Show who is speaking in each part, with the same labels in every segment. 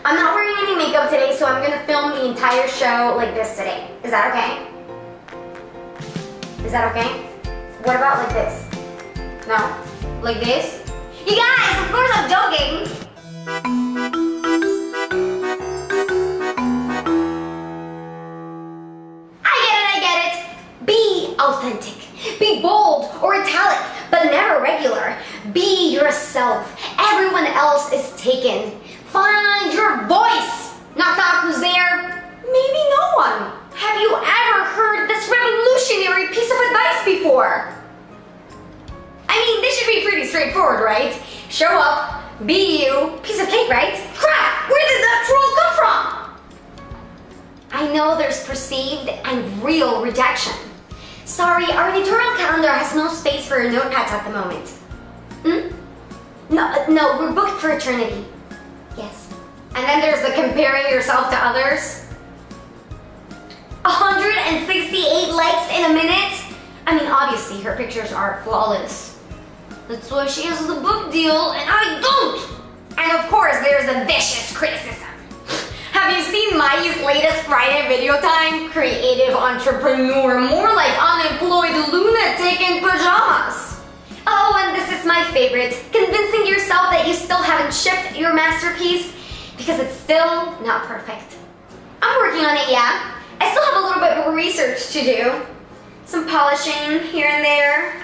Speaker 1: I'm not wearing any makeup today, so I'm gonna film the entire show like this today. Is that okay? Is that okay? What about like this? No? Like this? You guys, of course I'm joking! I get it! Be authentic. Be bold or italic, but never regular. Be yourself. Everyone else is taken. Find your voice. Knock knock, who's there? Maybe no one. Have you ever heard this revolutionary piece of advice before? I mean, this should be pretty straightforward, right? Show up, be you, piece of cake, right? Crap, where did that troll come from? I know there's perceived and real rejection. Sorry, our editorial calendar has no space for notepads at the moment. No, we're booked for eternity. Yes. And then there's the comparing yourself to others. 168 likes in a minute? I mean, obviously her pictures are flawless. That's why she has the book deal and I don't! And of course, there's a vicious criticism. Have you seen Mayi's latest Friday video time? Creative entrepreneur, more like unemployed lunatic in pajamas. Oh, and this is my favorite. Convincing yourself that you still haven't shipped your masterpiece because it's still not perfect. I'm working on it, yeah. I still have a little bit more research to do. Some polishing here and there.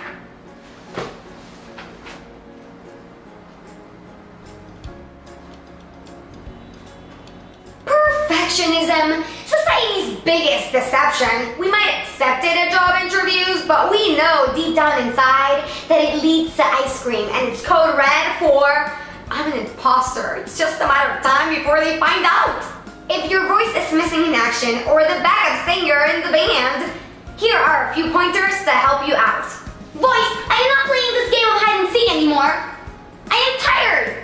Speaker 1: Perfectionism, society's biggest deception. We might accept it at job interviews, but we know deep down inside that it leads to ice cream and it's code red for I'm an imposter. It's just a matter of time before they find out. If your voice is missing in action or the backup singer in the band, here are a few pointers to help you out. Voice, I am not playing this game of hide and seek anymore. I am tired.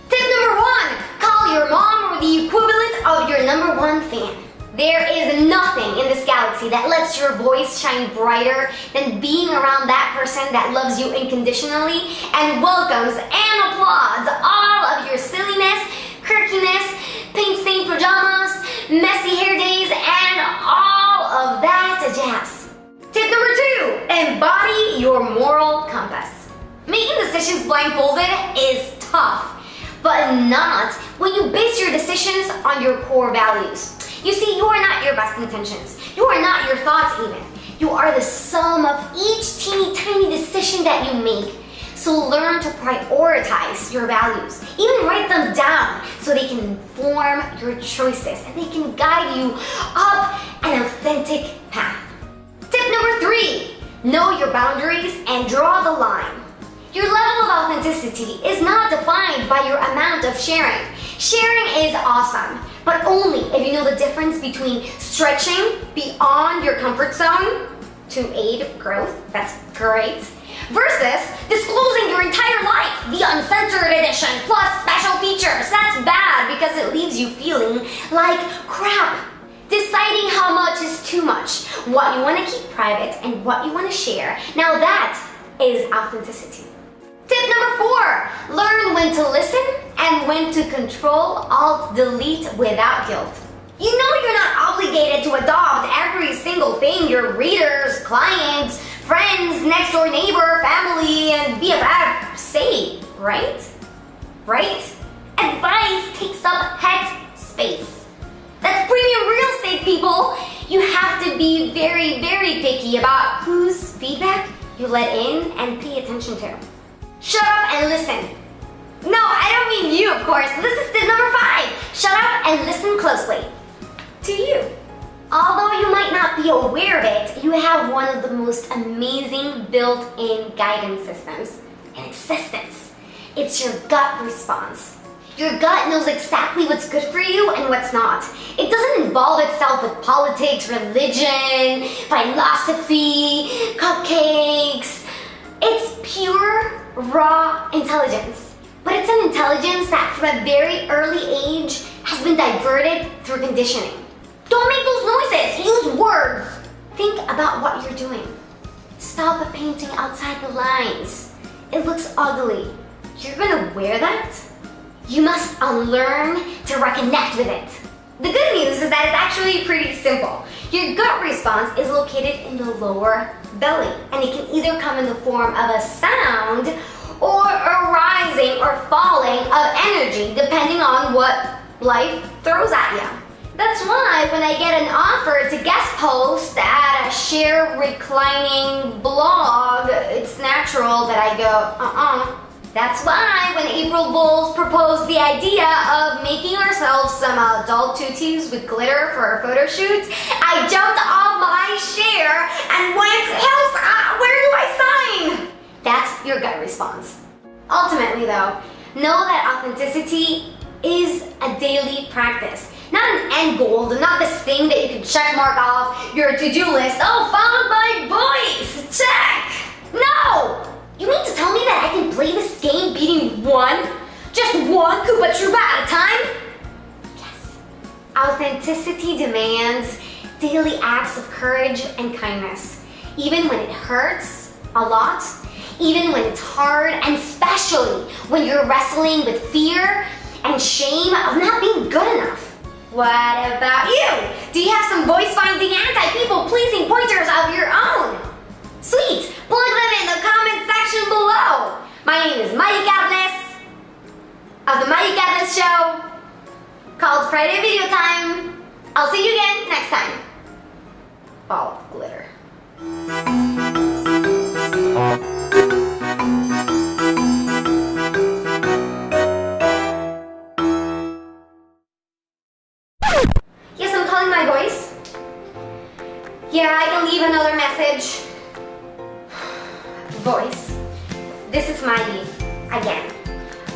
Speaker 1: Tip number 1, call your mom or the equivalent of your number 1 fan. There is nothing in this galaxy that lets your voice shine brighter than being around that person that loves you unconditionally and welcomes and applauds all of your silliness, quirkiness, paint-stained pajamas, messy hair days, and all of that jazz. Tip number 2, embody your moral compass. Making decisions blindfolded is tough, but not when you base your decisions on your core values. You see, you are not your best intentions. You are not your thoughts even. You are the sum of each teeny tiny decision that you make. So learn to prioritize your values. Even write them down so they can inform your choices and they can guide you up an authentic path. Tip number 3, know your boundaries and draw the line. Your level of authenticity is not defined by your amount of sharing. Sharing is awesome, but only if you know the difference between stretching beyond your comfort zone to aid growth, that's great, versus disclosing your entire life, the uncensored edition plus special features. That's bad because it leaves you feeling like crap. Deciding how much is too much, what you want to keep private and what you want to share. Now that is authenticity. Tip number 4, learn when to listen and when to control, alt, delete without guilt. You know you're not obligated to adopt every single thing your readers, clients, friends, next door neighbor, family, and BFF say, right? Right? Advice takes up head space. That's premium real estate, people. You have to be very, very picky about whose feedback you let in and pay attention to. Shut up and listen. No, I don't mean you, of course. This is tip number 5. Shut up and listen closely. To you. Although you might not be aware of it, you have one of the most amazing built-in guidance systems in existence. It's your gut response. Your gut knows exactly what's good for you and what's not. It doesn't involve itself with politics, religion, philosophy, cupcakes. It's pure, raw intelligence. But it's an intelligence that from a very early age has been diverted through conditioning. Don't make those noises, use words. Think about what you're doing. Stop painting outside the lines. It looks ugly. You're gonna wear that? you must unlearn to reconnect with it. The good news is that it's actually pretty simple. Your gut response is located in the lower belly, and it can either come in the form of a sound or a rising or falling of energy, depending on what life throws at you. That's why when I get an offer to guest post at a share reclining blog, it's natural that I go, That's why when April Bowles proposed the idea of making ourselves some adult tutus with glitter for our photo shoots, I jumped off my share and went, where do I sign? That's your gut response. Ultimately though, know that authenticity is a daily practice. Not an end goal, not this thing that you can check mark off your to-do list. Oh, followed my voice, check! No! You mean to tell me that I can play this game beating just one Koopa Troopa at a time? Yes. Authenticity demands daily acts of courage and kindness. Even when it hurts a lot, even when it's hard, and especially when you're wrestling with fear and shame of not being good enough. What about you? Do you have some voice-finding anti-people pleasing pointers of your own? Sweet! Plug them in the comment section below. My name is Mayi Carles of the Mayi Carles Show, called Friday Video Time. I'll see you again next time. Ball of glitter. Yes, I'm calling my voice. Yeah, I can leave another message. Voice. This is Mayi again.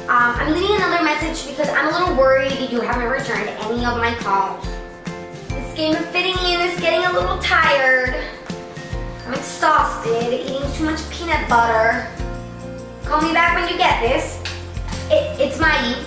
Speaker 1: I'm leaving another message because I'm a little worried you haven't returned any of my calls. This game of fitting in is getting a little tired. I'm exhausted, eating too much peanut butter. Call me back when you get this. It's Mayi.